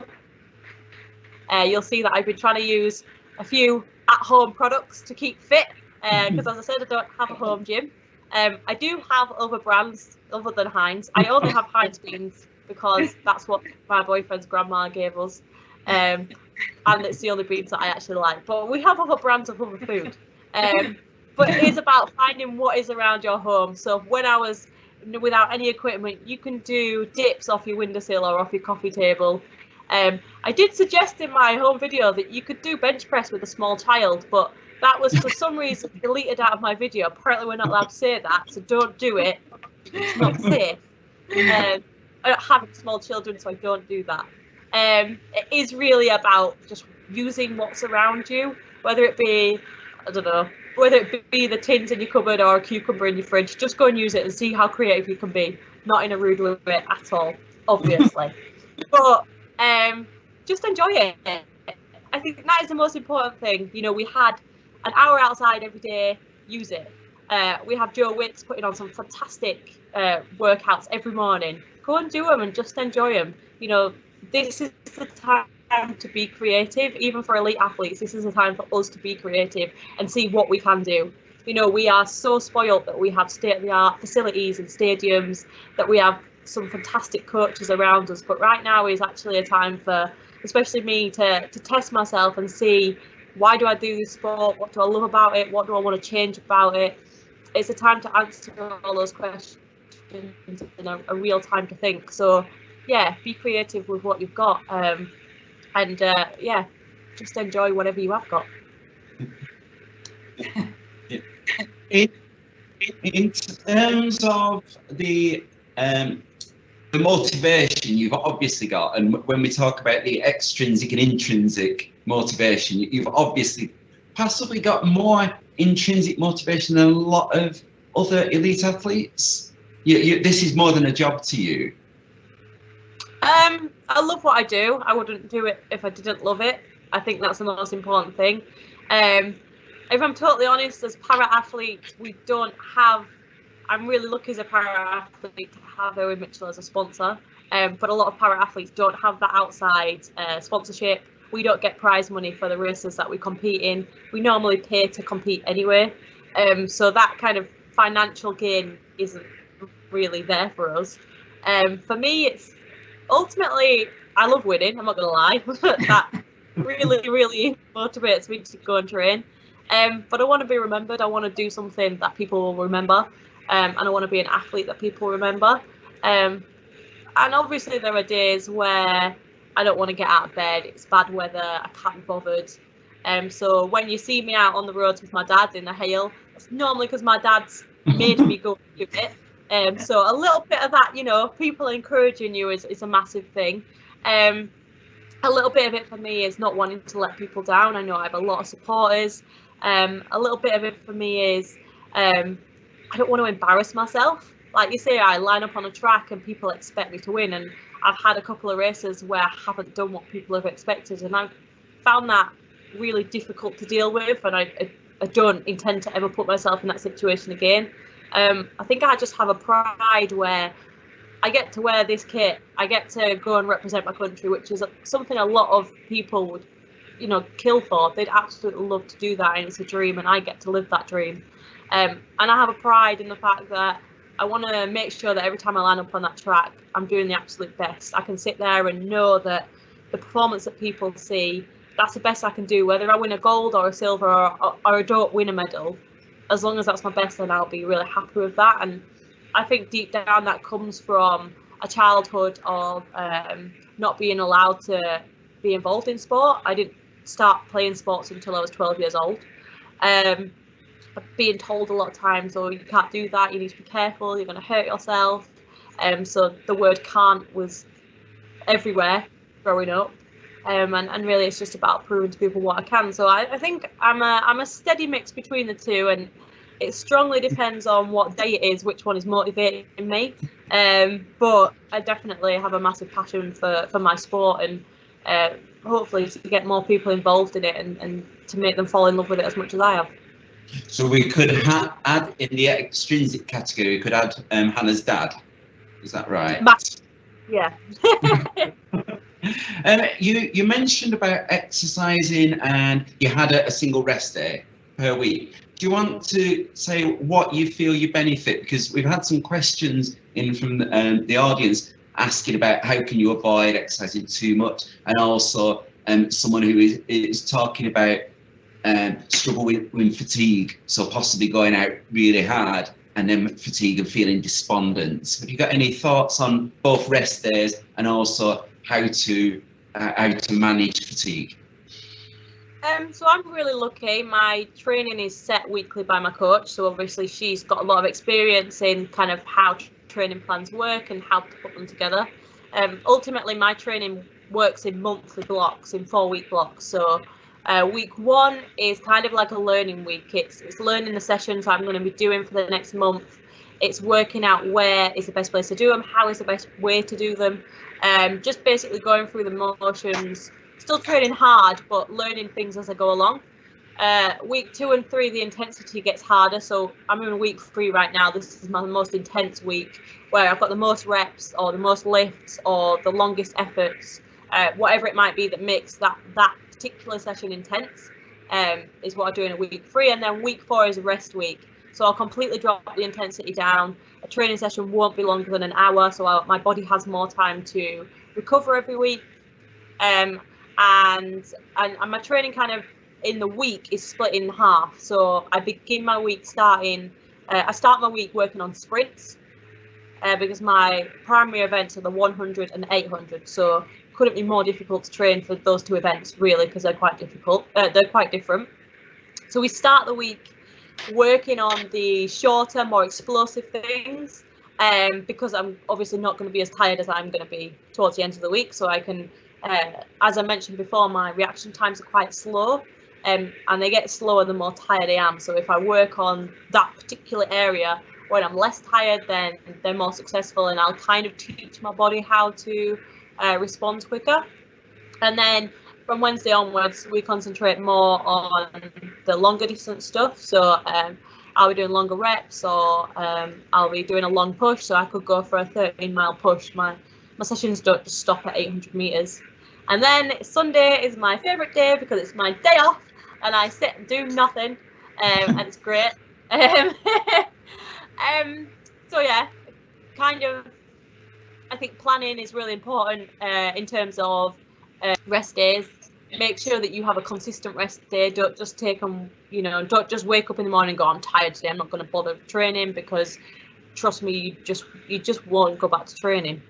you'll see that I've been trying to use a few at-home products to keep fit, because as I said, I don't have a home gym. I do have other brands other than Heinz. I only have Heinz beans because that's what my boyfriend's grandma gave us, and it's the only beans that I actually like. But we have other brands of other food. But it is about finding what is around your home. So when I was without any equipment, you can do dips off your windowsill or off your coffee table. I did suggest in my home video that you could do bench press with a small child, but that was for some reason deleted out of my video. Apparently we're not allowed to say that, so don't do it. It's not safe. I don't have small children, so I don't do that. It is really about just using what's around you, whether it be, I don't know, whether it be the tins in your cupboard or a cucumber in your fridge. Just go and use it and see how creative you can be. Not in a rude way at all, obviously. But just enjoy it. I think that is the most important thing. You know, we had an hour outside every day, use it. We have Joe Wicks putting on some fantastic workouts every morning. Go and do them and just enjoy them. You know, this is the time to be creative. Even for elite athletes, this is the time for us to be creative and see what we can do. You know, we are so spoiled that we have state-of-the-art facilities and stadiums, that we have some fantastic coaches around us. But right now is actually a time for, especially me, to test myself and see, why do I do this sport? What do I love about it? What do I want to change about it? It's a time to answer all those questions and a real time to think. So yeah, be creative with what you've got, and yeah, just enjoy whatever you have got. In terms of the motivation you've obviously got, and when we talk about the extrinsic and intrinsic motivation, you've obviously possibly got more intrinsic motivation than a lot of other elite athletes. This is more than a job to you. I love what I do. I wouldn't do it if I didn't love it. I think that's the most important thing. If I'm totally honest, as para-athletes, we don't have, I'm really lucky as a para-athlete to have Irwin Mitchell as a sponsor, but a lot of para-athletes don't have that outside sponsorship. We don't get prize money for the races that we compete in. We normally pay to compete anyway, so that kind of financial gain isn't really there for us. For me, it's ultimately, I love winning, I'm not gonna lie. That really motivates me to go and train. But I want to be remembered. I want to do something that people will remember, and I want to be an athlete that people remember. And obviously there are days where I don't want to get out of bed, it's bad weather, I can't be bothered. So when you see me out on the roads with my dad in the hail, it's normally because my dad's made me go do it. So a little bit of that, you know, people encouraging you is a massive thing. A little bit of it for me is not wanting to let people down. I know I have a lot of supporters. A little bit of it for me is I don't want to embarrass myself. Like you say, I line up on a track and people expect me to win, and I've had a couple of races where I haven't done what people have expected, and I've found that really difficult to deal with, and I don't intend to ever put myself in that situation again. I think I just have a pride where I get to wear this kit, I get to go and represent my country, which is something a lot of people would, you know, kill for. They'd absolutely love to do that, and it's a dream, and I get to live that dream. And I have a pride in the fact that I want to make sure that every time I line up on that track, I'm doing the absolute best. I can sit there and know that the performance that people see, that's the best I can do, whether I win a gold or a silver or I don't win a medal. As long as that's my best, then I'll be really happy with that. And I think deep down that comes from a childhood of not being allowed to be involved in sport. I didn't start playing sports until I was 12 years old. Being told a lot of times, oh, you can't do that, you need to be careful, you're going to hurt yourself. So the word can't was everywhere growing up. And really it's just about proving to people what I can. So I think I'm a steady mix between the two, and it strongly depends on what day it is, which one is motivating me. But I definitely have a massive passion for my sport, and hopefully to get more people involved in it and to make them fall in love with it as much as I have. So we could add in the extrinsic category, we could add Hannah's dad. Is that right? Yeah. You mentioned about exercising and you had a single rest day per week. Do you want to say what you feel you benefit? Because we've had some questions in from the audience asking about how can you avoid exercising too much, and also someone who is talking about struggle with fatigue, so possibly going out really hard and then fatigue and feeling despondent. Have you got any thoughts on both rest days and also how to manage fatigue? So I'm really lucky. My training is set weekly by my coach, so obviously she's got a lot of experience in kind of how training plans work and how to put them together. Ultimately, my training works in monthly blocks, in 4-week blocks. So week 1 is kind of like a learning week. It's learning the sessions I'm going to be doing for the next month. It's working out where is the best place to do them, how is the best way to do them. Just basically going through the motions, still training hard, but learning things as I go along. Week 2 and 3, the intensity gets harder. So I'm in week 3 right now. This is my most intense week, where I've got the most reps or the most lifts or the longest efforts, whatever it might be that makes that particular session intense, is what I do in week 3. And then week 4 is a rest week. So I'll completely drop the intensity down. A training session won't be longer than an hour, so my body has more time to recover every week. And my training kind of in the week is split in half. So I begin my week I start my week working on sprints, because my primary events are the 100 and 800. So couldn't be more difficult to train for those 2 events, really, because they're quite difficult. They're quite different. So we start the week working on the shorter, more explosive things, because I'm obviously not going to be as tired as I'm going to be towards the end of the week. So I can, as I mentioned before, my reaction times are quite slow, and they get slower the more tired I am. So if I work on that particular area when I'm less tired, then they're more successful, and I'll kind of teach my body how to respond quicker. And then from Wednesday onwards, we concentrate more on the longer distance stuff. So I'll be doing longer reps, or I'll be doing a long push. So I could go for a 13-mile push. My sessions don't just stop at 800 meters. And then Sunday is my favorite day because it's my day off and I sit and do nothing, and it's great. So yeah, kind of, I think planning is really important in terms of rest days. Make sure that you have a consistent rest day. Don't just take them, don't just wake up in the morning and go, I'm tired today, I'm not going to bother training, because trust me, you just won't go back to training.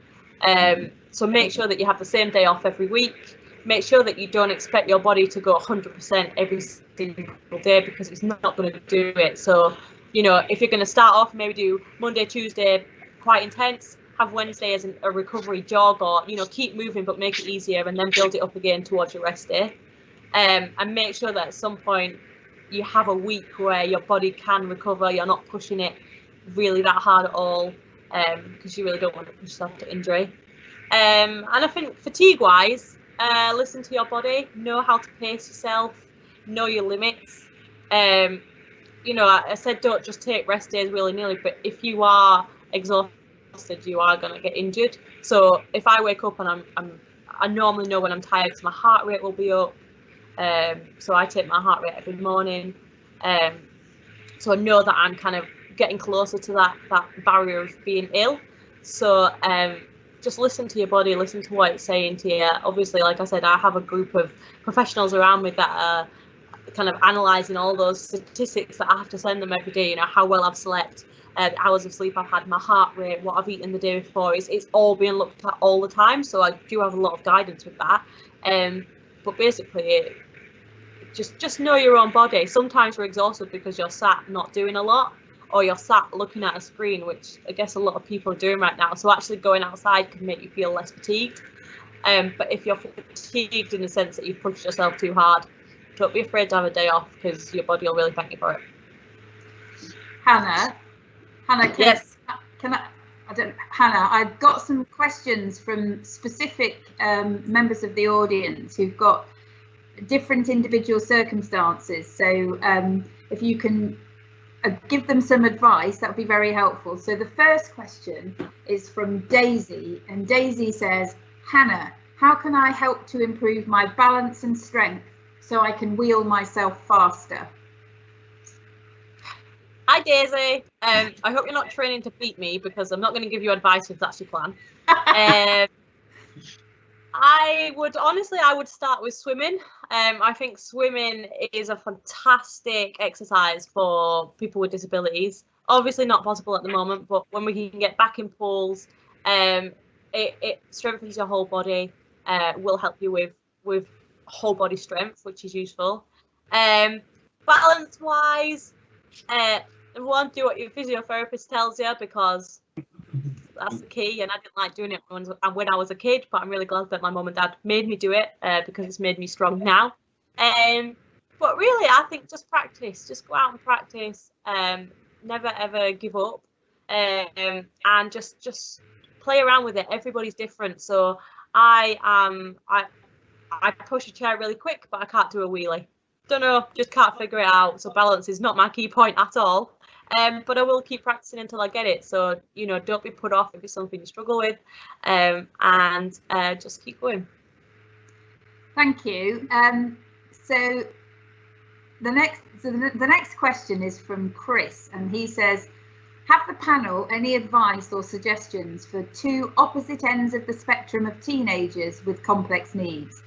So make sure that you have the same day off every week. Make sure that you don't expect your body to go 100% every single day, because it's not going to do it. So, if you're going to start off, maybe do Monday, Tuesday quite intense, have Wednesday as a recovery jog, or keep moving but make it easier, and then build it up again towards your rest day. And make sure that at some point you have a week where your body can recover. You're not pushing it really that hard at all, because you really don't want to push yourself to injury. And I think fatigue wise, listen to your body, know how to pace yourself, know your limits. I said don't just take rest days willy-nilly, but if you are exhausted, you are going to get injured. So if I wake up and I normally know when I'm tired, because my heart rate will be up, so I take my heart rate every morning, so I know that I'm kind of getting closer to that barrier of being ill. So just listen to your body, listen to what it's saying to you. Obviously, like I said, I have a group of professionals around me that are kind of analysing all those statistics that I have to send them every day, how well I've slept, hours of sleep I've had, my heart rate, what I've eaten the day before. It's all being looked at all the time, so I do have a lot of guidance with that. But basically, just know your own body. Sometimes we're exhausted because you're sat not doing a lot, or you're sat looking at a screen, which I guess a lot of people are doing right now. So actually going outside can make you feel less fatigued. But if you're fatigued in the sense that you've pushed yourself too hard, don't be afraid to have a day off, because your body will really thank you for it. Hannah, Yes. Hannah, I've got some questions from specific members of the audience who've got different individual circumstances. So if you can give them some advice, that would be very helpful. So the first question is from Daisy, and Daisy says, Hannah, how can I help to improve my balance and strength so I can wheel myself faster? Hi Daisy, I hope you're not training to beat me, because I'm not going to give you advice if that's your plan. I would start with swimming. I think swimming is a fantastic exercise for people with disabilities. Obviously not possible at the moment, but when we can get back in pools, it strengthens your whole body, will help you with whole body strength, which is useful. Balance wise, one, do what your physiotherapist tells you, because that's the key. And I didn't like doing it when I was a kid, but I'm really glad that my mum and dad made me do it, because it's made me strong now. But really, I think just practice, just go out and practice, never ever give up, and just play around with it. Everybody's different, so I push a chair really quick, but I can't do a wheelie. Don't know, just can't figure it out. So balance is not my key point at all. But I will keep practicing until I get it. So, don't be put off if it's something you struggle with, and just keep going. Thank you. So the next question is from Chris, and he says, have the panel any advice or suggestions for two opposite ends of the spectrum of teenagers with complex needs,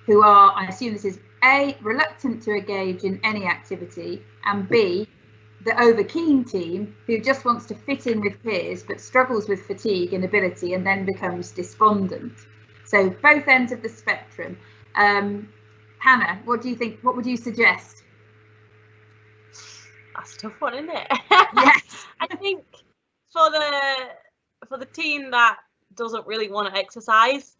who are, I assume this is A, reluctant to engage in any activity, and B, the over-keen team who just wants to fit in with peers but struggles with fatigue, inability, and then becomes despondent. So both ends of the spectrum. Hannah, what do you think? What would you suggest? That's a tough one, isn't it? Yes. I think for the team that doesn't really want to exercise,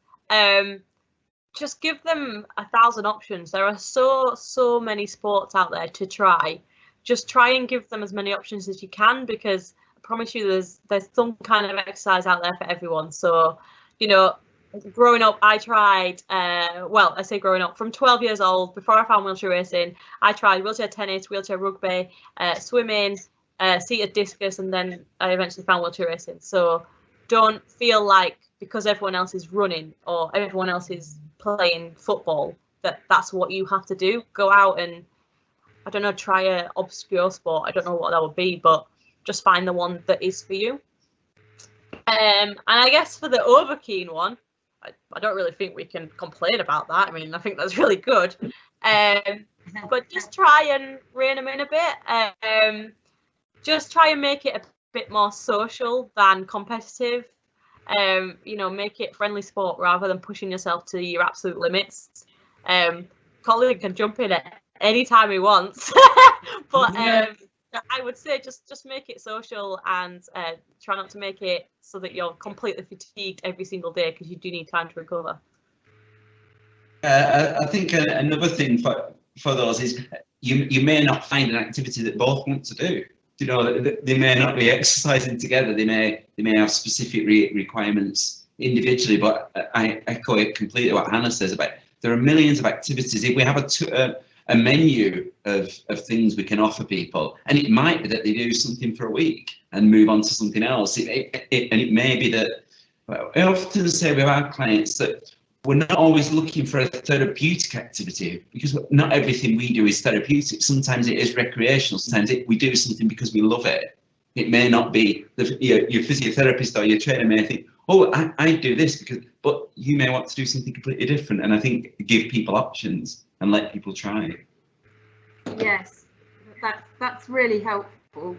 just give them 1,000 options. There are so many sports out there to try. Just try and give them as many options as you can, because I promise you there's some kind of exercise out there for everyone. So, growing up, I tried, I say growing up, from 12 years old, before I found wheelchair racing, I tried wheelchair tennis, wheelchair rugby, swimming, seated discus, and then I eventually found wheelchair racing. So don't feel like because everyone else is running or everyone else is playing football, that's what you have to do. Go out and, I don't know, try an obscure sport. I don't know what that would be, but just find the one that is for you. And I guess for the overkeen one, I don't really think we can complain about that. I mean, I think that's really good. But just try and rein them in a bit. Just try and make it a bit more social than competitive. Make it friendly sport rather than pushing yourself to your absolute limits. Colin can jump in at any time he wants, but I would say just make it social, and try not to make it so that you're completely fatigued every single day, because you do need time to recover. I think another thing for those is you may not find an activity that both want to do. They may not be exercising together. They may have specific requirements individually. But I echo it completely what Hannah says about there are millions of activities. If we have a menu of things we can offer people, and it might be that they do something for a week and move on to something else. And it may be that, I often say with our clients that we're not always looking for a therapeutic activity, because not everything we do is therapeutic. Sometimes it is recreational. Sometimes we do something because we love it. It may not be your physiotherapist or your trainer may think, oh, I do this but you may want to do something completely different. And I think give people options and let people try it. Yes, that's really helpful.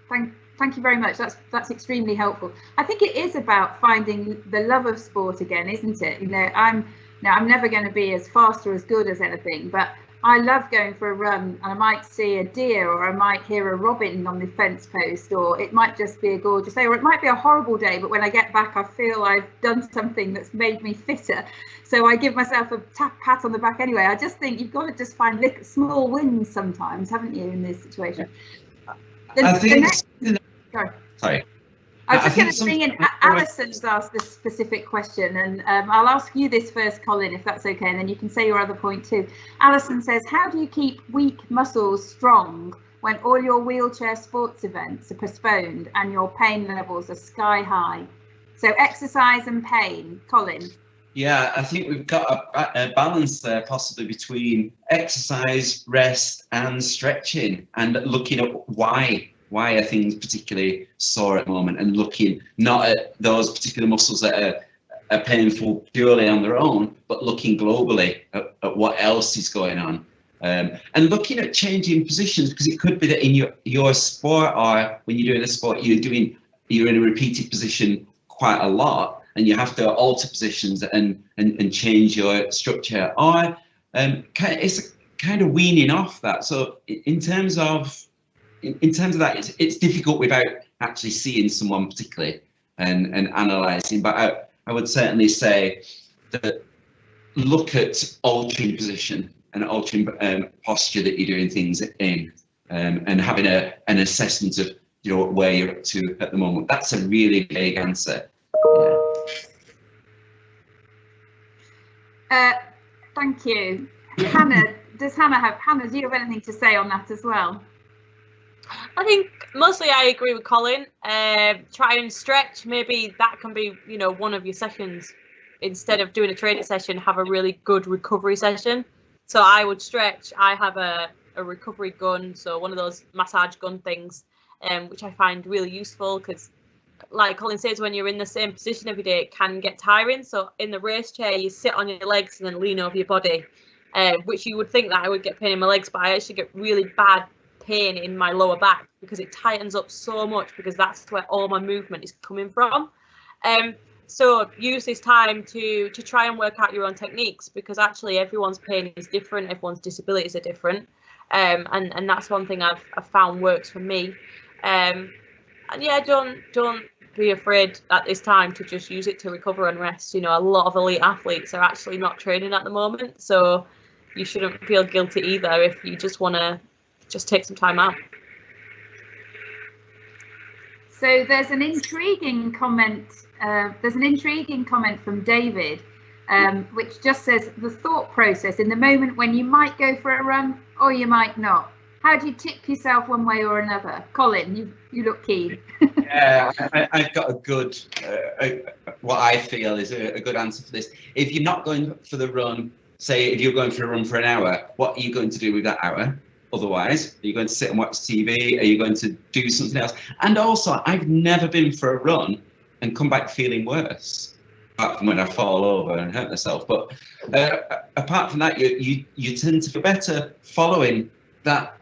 Thank you very much. That's extremely helpful. I think it is about finding the love of sport again, isn't it? I'm never going to be as fast or as good as anything, but I love going for a run, and I might see a deer, or I might hear a robin on the fence post, or it might just be a gorgeous day, or it might be a horrible day, but when I get back I feel I've done something that's made me fitter, so I give myself a pat on the back anyway. I just think you've got to just find small wins sometimes, haven't you, in this situation? Sorry. I was just going to bring in, Alison's asked this specific question, and I'll ask you this first, Colin, if that's okay, and then you can say your other point too. Alison says, how do you keep weak muscles strong when all your wheelchair sports events are postponed and your pain levels are sky high? So exercise and pain. Colin? Yeah, I think we've got a balance there, possibly between exercise, rest and stretching, and looking at why are things particularly sore at the moment, and looking not at those particular muscles that are painful purely on their own, but looking globally at what else is going on. And looking at changing positions, because it could be that in your sport, or when you're doing a sport, you're in a repeated position quite a lot, and you have to alter positions and change your structure, or it's kind of weaning off that. So in terms of that, it's difficult without actually seeing someone particularly and analysing. But I would certainly say that look at altering position and altering posture that you're doing things in, and having an assessment of where you're up to at the moment. That's a really vague answer. Thank you. Hannah, do you have anything to say on that as well? I think mostly I agree with Colin. Try and stretch. Maybe that can be, one of your sessions. Instead of doing a training session, have a really good recovery session. So I would stretch. I have a recovery gun, so one of those massage gun things, which I find really useful, because like Colin says, when you're in the same position every day, it can get tiring. So in the race chair, you sit on your legs and then lean over your body, which you would think that I would get pain in my legs, but I actually get really bad pain in my lower back because it tightens up so much, because that's where all my movement is coming from. So use this time to try and work out your own techniques, because actually everyone's pain is different, everyone's disabilities are different, and that's one thing I've found works for me. And yeah, don't be afraid at this time to just use it to recover and rest. A lot of elite athletes are actually not training at the moment, so you shouldn't feel guilty either if you just want to just take some time out. So there's an intriguing comment. From David, which just says the thought process in the moment when you might go for a run or you might not. How do you tip yourself one way or another? Colin, you look keen. Yeah, I've got a good, what I feel is a good answer for this. If you're not going for the run, say if you're going for a run for an hour, what are you going to do with that hour? Otherwise, are you going to sit and watch TV? Are you going to do something else? And also, I've never been for a run and come back feeling worse, apart from when I fall over and hurt myself. But apart from that, you tend to feel better following that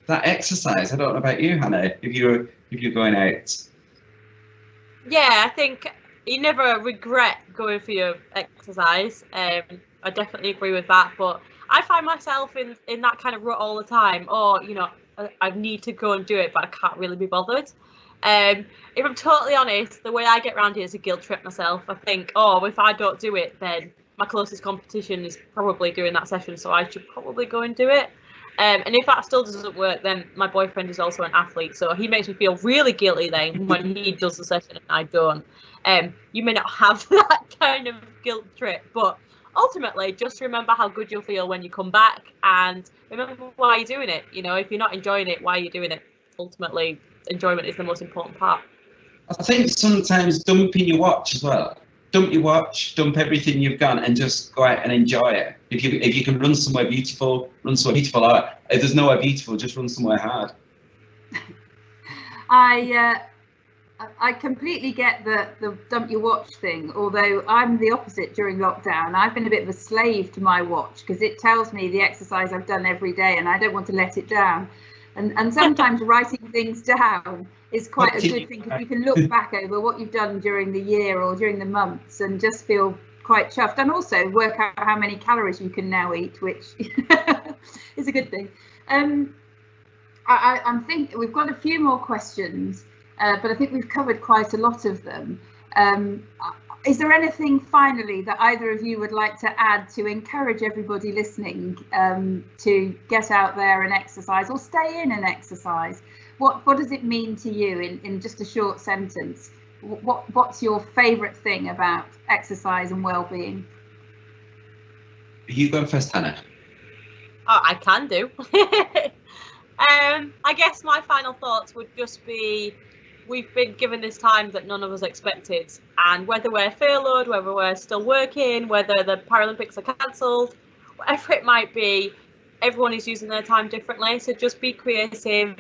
exercise. I don't know about you, Hannah, if you're going out. Yeah, I think you never regret going for your exercise. I definitely agree with that, but I find myself in that kind of rut all the time, or I need to go and do it, but I can't really be bothered. If I'm totally honest, the way I get around it is a guilt trip myself. I think, if I don't do it, then my closest competition is probably doing that session, so I should probably go and do it. And if that still doesn't work, then my boyfriend is also an athlete, so he makes me feel really guilty then when he does the session and I don't. You may not have that kind of guilt trip, but ultimately just remember how good you'll feel when you come back, and remember why you're doing it. If you're not enjoying it, why are you doing it? Ultimately, enjoyment is the most important part. I think sometimes dumping your watch as well. Dump your watch, dump everything you've got, and just go out and enjoy it. If you can run somewhere beautiful, run somewhere beautiful. Or if there's nowhere beautiful, just run somewhere hard. I completely get the dump your watch thing, although I'm the opposite during lockdown. I've been a bit of a slave to my watch because it tells me the exercise I've done every day and I don't want to let it down. And sometimes writing things down is quite a good thing, because you can look back over what you've done during the year or during the months and just feel quite chuffed, and also work out how many calories you can now eat, which is a good thing. I'm thinking we've got a few more questions, but I think we've covered quite a lot of them. Is there anything finally that either of you would like to add to encourage everybody listening to get out there and exercise, or stay in and exercise? what does it mean to you in just a short sentence? What's your favourite thing about exercise and well-being? You go first, Hannah. Oh, I can do. I guess my final thoughts would just be, we've been given this time that none of us expected, and whether we're furloughed, whether we're still working, whether the Paralympics are cancelled, whatever it might be, everyone is using their time differently. So just be creative,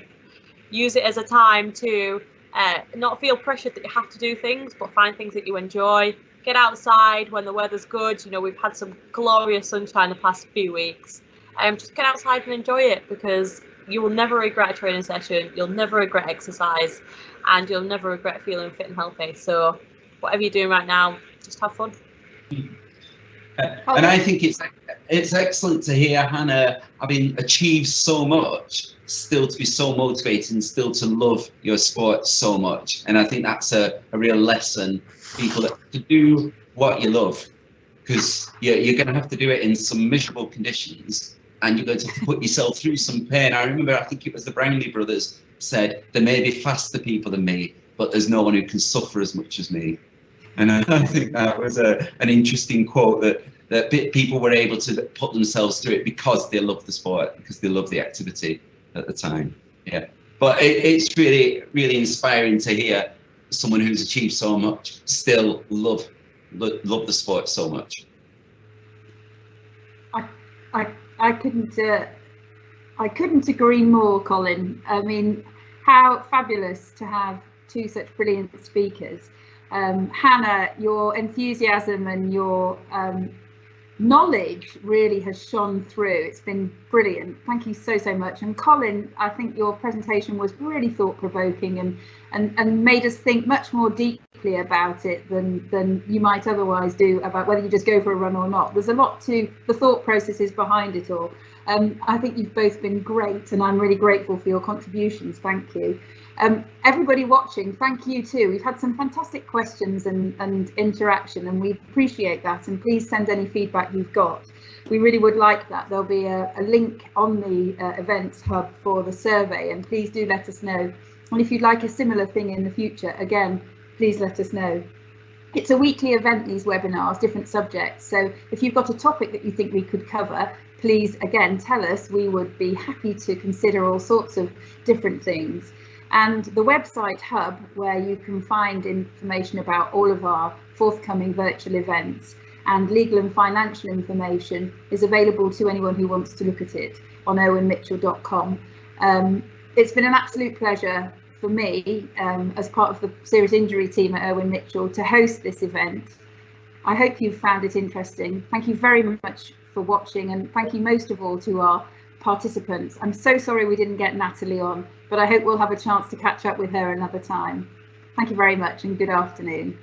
use it as a time to not feel pressured that you have to do things, but find things that you enjoy. Get outside when the weather's good. You know, we've had some glorious sunshine the past few weeks. Just get outside and enjoy it, because you will never regret a training session, you'll never regret exercise, and you'll never regret feeling fit and healthy. So whatever you're doing right now, just have fun. And I think it's excellent to hear Hannah having achieved so much, still to be so motivated and still to love your sport so much. And I think that's a real lesson for people, to do what you love, because you're going to have to do it in some miserable conditions, and you're going to put yourself through some pain. I remember, I think it was the Brownlee brothers said, there may be faster people than me, but there's no one who can suffer as much as me. And I think that was an interesting quote, that people were able to put themselves through it because they love the sport, because they love the activity at the time. Yeah, but it's really, really inspiring to hear someone who's achieved so much still love the sport so much. I couldn't agree more, Colin. I mean, how fabulous to have two such brilliant speakers. Hannah, your enthusiasm and your knowledge really has shone through. It's been brilliant. Thank you so much. And Colin, I think your presentation was really thought-provoking and made us think much more deeply about it than you might otherwise do, about whether you just go for a run or not. There's a lot to the thought processes behind it all. I think you've both been great, and I'm really grateful for your contributions. Thank you. Everybody watching, thank you too. We've had some fantastic questions and interaction, and we appreciate that, and please send any feedback you've got. We really would like that. There'll be a link on the events hub for the survey, and please do let us know. And if you'd like a similar thing in the future, again, please let us know. It's a weekly event, these webinars, different subjects. So if you've got a topic that you think we could cover, please again tell us. We would be happy to consider all sorts of different things. And the website hub, where you can find information about all of our forthcoming virtual events and legal and financial information, is available to anyone who wants to look at it on irwinmitchell.com. It's been an absolute pleasure for me, as part of the serious injury team at Irwin Mitchell, to host this event. I hope you've found it interesting. Thank you very much for watching, and thank you most of all to our participants. I'm so sorry we didn't get Natalie on, but I hope we'll have a chance to catch up with her another time. Thank you very much, and good afternoon.